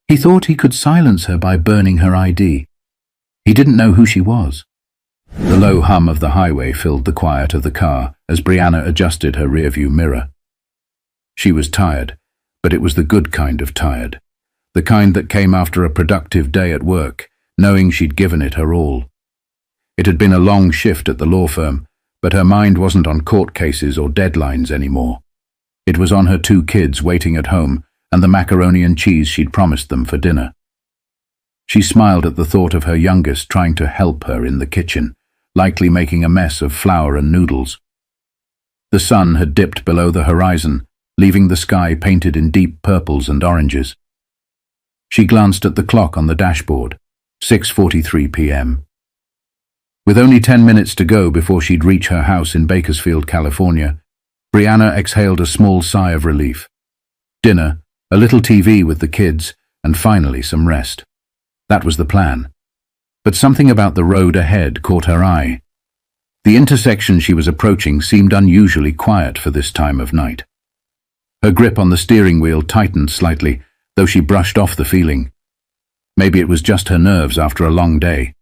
He thought he could silence her by burning her ID. He didn't know who she was. The low hum of the highway filled the quiet of the car as Brianna adjusted her rearview mirror. She was tired, but it was the good kind of tired. The kind that came after a productive day at work, knowing she'd given it her all. It had been a long shift at the law firm, but her mind wasn't on court cases or deadlines anymore. It was on her 2 kids waiting at home and the macaroni and cheese she'd promised them for dinner. She smiled at the thought of her youngest trying to help her in the kitchen, likely making a mess of flour and noodles. The sun had dipped below the horizon, leaving the sky painted in deep purples and oranges. She glanced at the clock on the dashboard, 6:43 p.m. With only 10 minutes to go before she'd reach her house in Bakersfield, California, Brianna exhaled a small sigh of relief. Dinner, a little TV with the kids, and finally some rest. That was the plan. But something about the road ahead caught her eye. The intersection she was approaching seemed unusually quiet for this time of night. Her grip on the steering wheel tightened slightly, though she brushed off the feeling. Maybe it was just her nerves after a long day.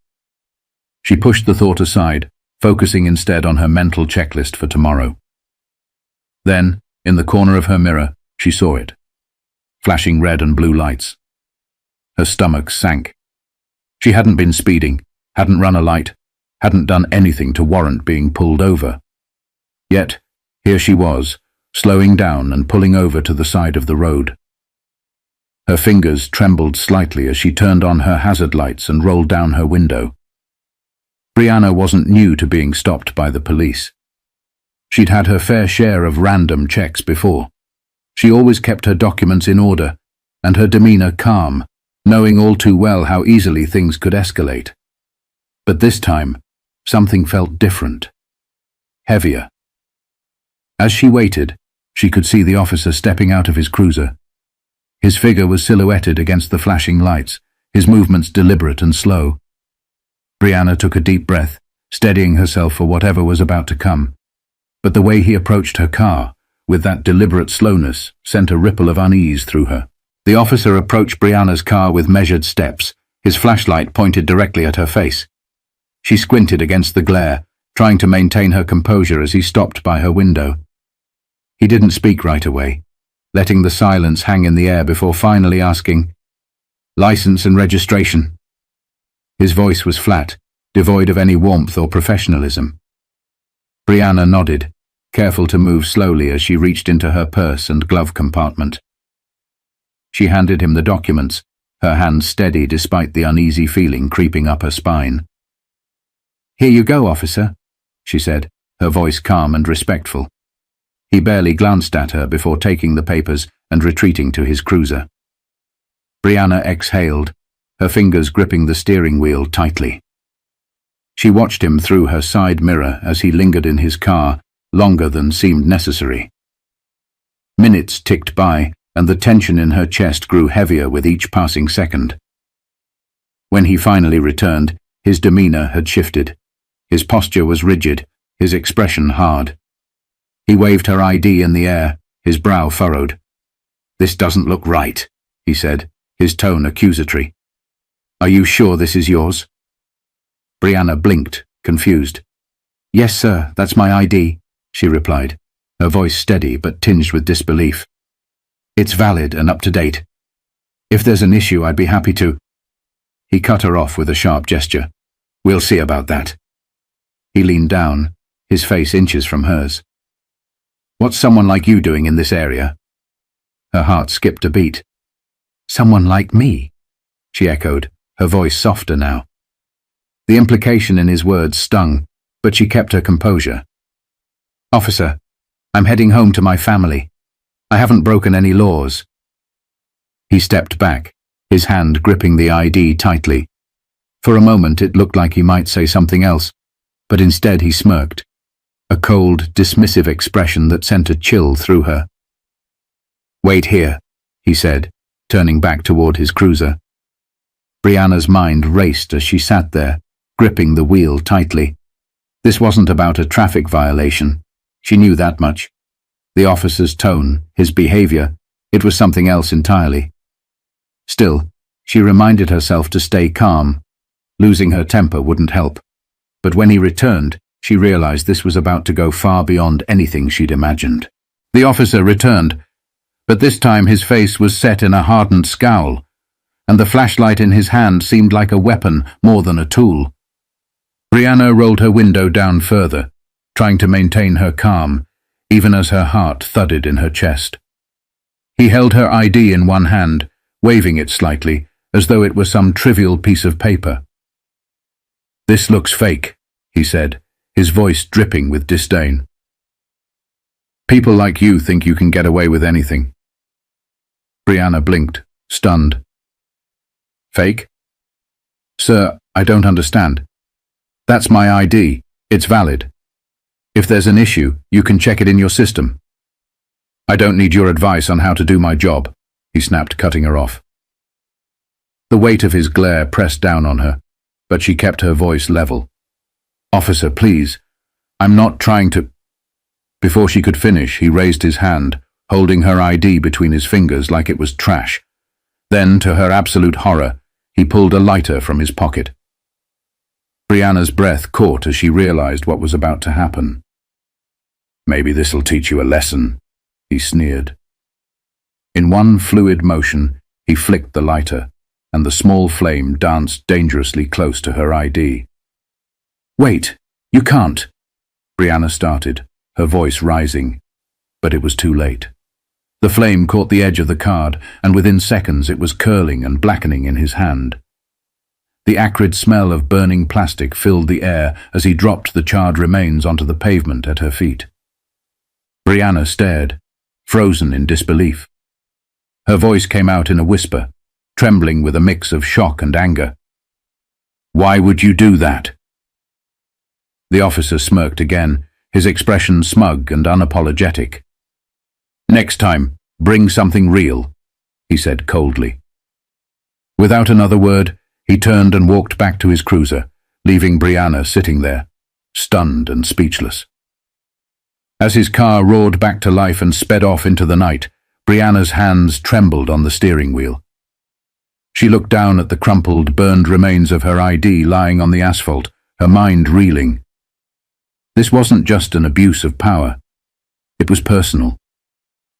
She pushed the thought aside, focusing instead on her mental checklist for tomorrow. Then, in the corner of her mirror, she saw it. Flashing red and blue lights. Her stomach sank. She hadn't been speeding, hadn't run a light, hadn't done anything to warrant being pulled over. Yet, here she was, slowing down and pulling over to the side of the road. Her fingers trembled slightly as she turned on her hazard lights and rolled down her window. Brianna wasn't new to being stopped by the police. She'd had her fair share of random checks before. She always kept her documents in order, and her demeanor calm, knowing all too well how easily things could escalate. But this time, something felt different. Heavier. As she waited, she could see the officer stepping out of his cruiser. His figure was silhouetted against the flashing lights, his movements deliberate and slow. Brianna took a deep breath, steadying herself for whatever was about to come. But the way he approached her car, with that deliberate slowness, sent a ripple of unease through her. The officer approached Brianna's car with measured steps, his flashlight pointed directly at her face. She squinted against the glare, trying to maintain her composure as he stopped by her window. He didn't speak right away, letting the silence hang in the air before finally asking, "License and registration?" His voice was flat, devoid of any warmth or professionalism. Brianna nodded, careful to move slowly as she reached into her purse and glove compartment. She handed him the documents, her hands steady despite the uneasy feeling creeping up her spine. "Here you go, officer," she said, her voice calm and respectful. He barely glanced at her before taking the papers and retreating to his cruiser. Brianna exhaled, her fingers gripping the steering wheel tightly. She watched him through her side mirror as he lingered in his car, longer than seemed necessary. Minutes ticked by, and the tension in her chest grew heavier with each passing second. When he finally returned, his demeanor had shifted. His posture was rigid, his expression hard. He waved her ID in the air, his brow furrowed. "This doesn't look right," he said, his tone accusatory. "Are you sure this is yours?" Brianna blinked, confused. "Yes, sir, that's my ID," she replied, her voice steady but tinged with disbelief. "It's valid and up to date. If there's an issue, I'd be happy to—" He cut her off with a sharp gesture. "We'll see about that." He leaned down, his face inches from hers. "What's someone like you doing in this area?" Her heart skipped a beat. "Someone like me?" she echoed, her voice softer now. The implication in his words stung, but she kept her composure. "Officer, I'm heading home to my family. I haven't broken any laws." He stepped back, his hand gripping the ID tightly. For a moment it looked like he might say something else, but instead he smirked, a cold, dismissive expression that sent a chill through her. "Wait here," he said, turning back toward his cruiser. Brianna's mind raced as she sat there, gripping the wheel tightly. This wasn't about a traffic violation. She knew that much. The officer's tone, his behavior, it was something else entirely. Still, She reminded herself to stay calm. Losing her temper wouldn't help. But when he returned, she realized this was about to go far beyond anything she'd imagined. The officer returned, but this time his face was set in a hardened scowl, and the flashlight in his hand seemed like a weapon more than a tool. Brianna rolled her window down further, trying to maintain her calm, even as her heart thudded in her chest. He held her ID in one hand, waving it slightly, as though it were some trivial piece of paper. "This looks fake," he said, his voice dripping with disdain. "People like you think you can get away with anything." Brianna blinked, stunned. "Fake? Sir, I don't understand. That's my ID. It's valid. If there's an issue, you can check it in your system." "I don't need your advice on how to do my job," he snapped, cutting her off. The weight of his glare pressed down on her, but she kept her voice level. "Officer, please. I'm not trying to—" Before she could finish, he raised his hand, holding her ID between his fingers like it was trash. Then, to her absolute horror, he pulled a lighter from his pocket. Brianna's breath caught as she realized what was about to happen. "Maybe this'll teach you a lesson," he sneered. In one fluid motion, he flicked the lighter, and the small flame danced dangerously close to her ID. "Wait, you can't," Brianna started, her voice rising, but it was too late. The flame caught the edge of the card, and within seconds it was curling and blackening in his hand. The acrid smell of burning plastic filled the air as he dropped the charred remains onto the pavement at her feet. Brianna stared, frozen in disbelief. Her voice came out in a whisper, trembling with a mix of shock and anger. "Why would you do that?" The officer smirked again, his expression smug and unapologetic. "Next time, bring something real," he said coldly. Without another word, he turned and walked back to his cruiser, leaving Brianna sitting there, stunned and speechless. As his car roared back to life and sped off into the night, Brianna's hands trembled on the steering wheel. She looked down at the crumpled, burned remains of her ID lying on the asphalt, her mind reeling. This wasn't just an abuse of power. It was personal.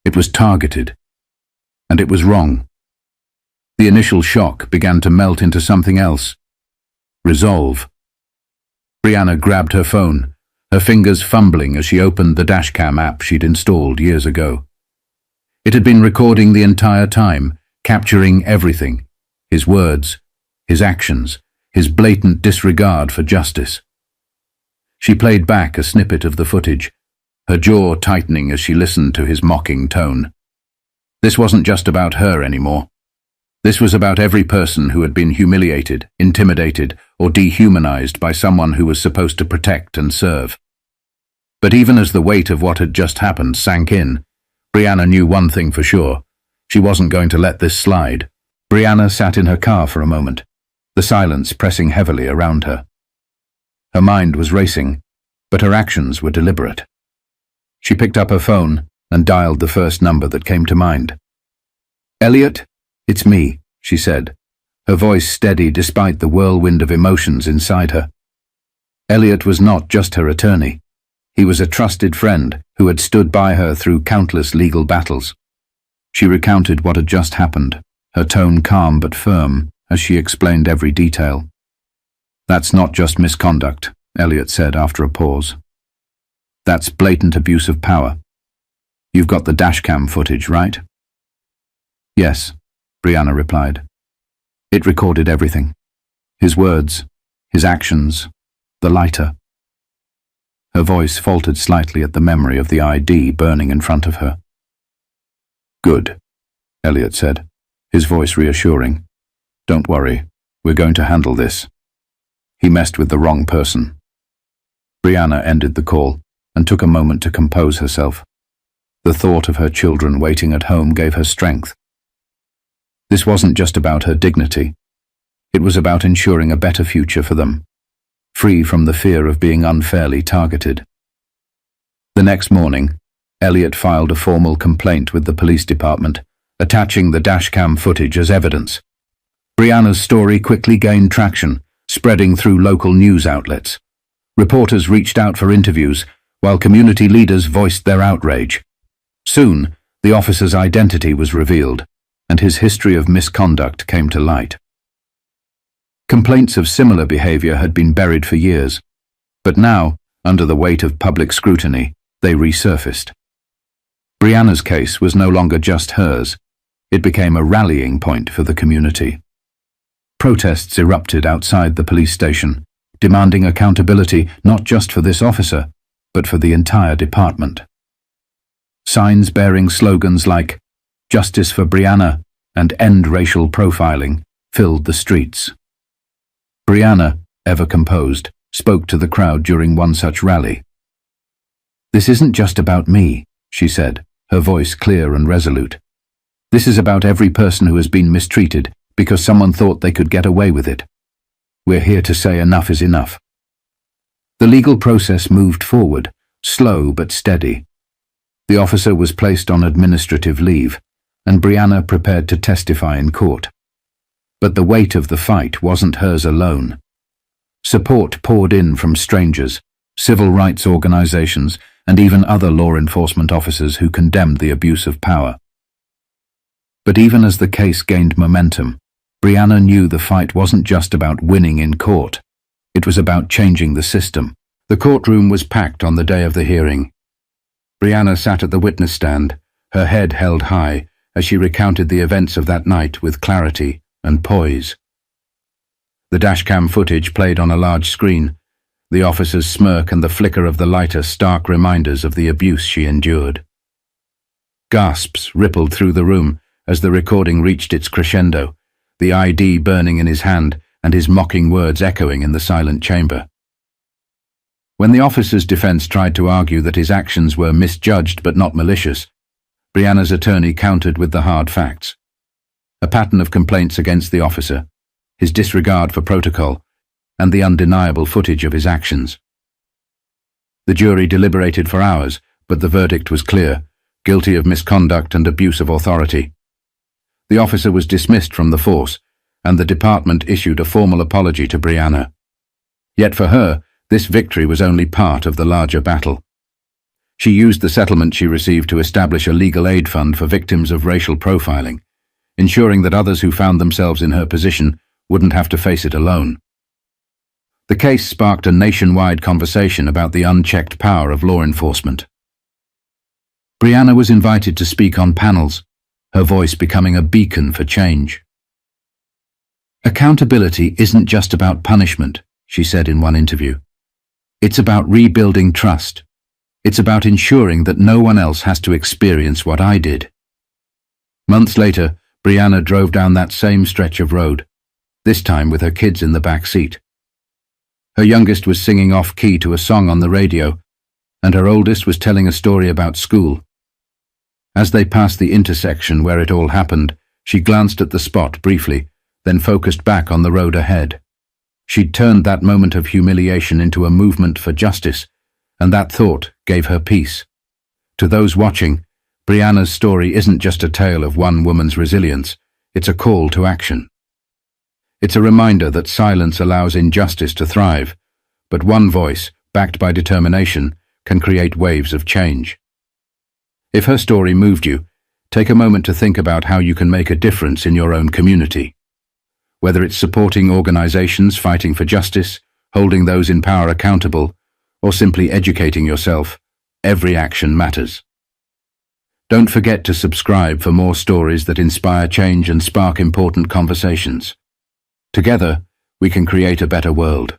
It was targeted. And it was wrong. The initial shock began to melt into something else. Resolve. Brianna grabbed her phone, her fingers fumbling as she opened the dashcam app she'd installed years ago. It had been recording the entire time, capturing everything. His words, his actions, his blatant disregard for justice. She played back a snippet of the footage, her jaw tightening as she listened to his mocking tone. This wasn't just about her anymore. This was about every person who had been humiliated, intimidated, or dehumanized by someone who was supposed to protect and serve. But even as the weight of what had just happened sank in, Brianna knew one thing for sure. She wasn't going to let this slide. Brianna sat in her car for a moment, the silence pressing heavily around her. Her mind was racing, but her actions were deliberate. She picked up her phone and dialed the first number that came to mind. "Elliot, it's me," she said, her voice steady despite the whirlwind of emotions inside her. Elliot was not just her attorney. He was a trusted friend who had stood by her through countless legal battles. She recounted what had just happened, her tone calm but firm as she explained every detail. "That's not just misconduct," Elliot said after a pause. "That's blatant abuse of power. You've got the dashcam footage, right?" "Yes," Brianna replied. It recorded everything. His words, his actions, the lighter. Her voice faltered slightly at the memory of the ID burning in front of her. "Good," Elliot said, his voice reassuring. "Don't worry, we're going to handle this. He messed with the wrong person." Brianna ended the call and took a moment to compose herself. The thought of her children waiting at home gave her strength. This wasn't just about her dignity. It was about ensuring a better future for them, free from the fear of being unfairly targeted. The next morning, Elliot filed a formal complaint with the police department, attaching the dashcam footage as evidence. Brianna's story quickly gained traction, spreading through local news outlets. Reporters reached out for interviews, while community leaders voiced their outrage. Soon, the officer's identity was revealed, and his history of misconduct came to light. Complaints of similar behavior had been buried for years, but now, under the weight of public scrutiny, they resurfaced. Brianna's case was no longer just hers. It became a rallying point for the community. Protests erupted outside the police station, demanding accountability not just for this officer, but for the entire department. Signs bearing slogans like "Justice for Brianna" and "End Racial Profiling" filled the streets. Brianna, ever composed, spoke to the crowd during one such rally. "This isn't just about me," she said, her voice clear and resolute. "This is about every person who has been mistreated because someone thought they could get away with it. We're here to say enough is enough." The legal process moved forward, slow but steady. The officer was placed on administrative leave, and Brianna prepared to testify in court. But the weight of the fight wasn't hers alone. Support poured in from strangers, civil rights organizations, and even other law enforcement officers who condemned the abuse of power. But even as the case gained momentum, Brianna knew the fight wasn't just about winning in court. It was about changing the system. The courtroom was packed on the day of the hearing. Brianna sat at the witness stand, her head held high as she recounted the events of that night with clarity and poise. The dashcam footage played on a large screen, the officer's smirk and the flicker of the lighter stark reminders of the abuse she endured. Gasps rippled through the room as the recording reached its crescendo, the ID burning in his hand and his mocking words echoing in the silent chamber. When the officer's defense tried to argue that his actions were misjudged but not malicious, Brianna's attorney countered with the hard facts. A pattern of complaints against the officer, his disregard for protocol, and the undeniable footage of his actions. The jury deliberated for hours, but the verdict was clear: guilty of misconduct and abuse of authority. The officer was dismissed from the force, and the department issued a formal apology to Brianna. Yet for her, this victory was only part of the larger battle. She used the settlement she received to establish a legal aid fund for victims of racial profiling, ensuring that others who found themselves in her position wouldn't have to face it alone. The case sparked a nationwide conversation about the unchecked power of law enforcement. Brianna was invited to speak on panels, her voice becoming a beacon for change. "Accountability isn't just about punishment," she said in one interview. "It's about rebuilding trust. It's about ensuring that no one else has to experience what I did." Months later, Brianna drove down that same stretch of road, this time with her kids in the back seat. Her youngest was singing off-key to a song on the radio, and her oldest was telling a story about school. As they passed the intersection where it all happened, she glanced at the spot briefly, then focused back on the road ahead. She'd turned that moment of humiliation into a movement for justice, and that thought gave her peace. To those watching, Brianna's story isn't just a tale of one woman's resilience, it's a call to action. It's a reminder that silence allows injustice to thrive, but one voice, backed by determination, can create waves of change. If her story moved you, take a moment to think about how you can make a difference in your own community. Whether it's supporting organizations fighting for justice, holding those in power accountable, or simply educating yourself, every action matters. Don't forget to subscribe for more stories that inspire change and spark important conversations. Together, we can create a better world.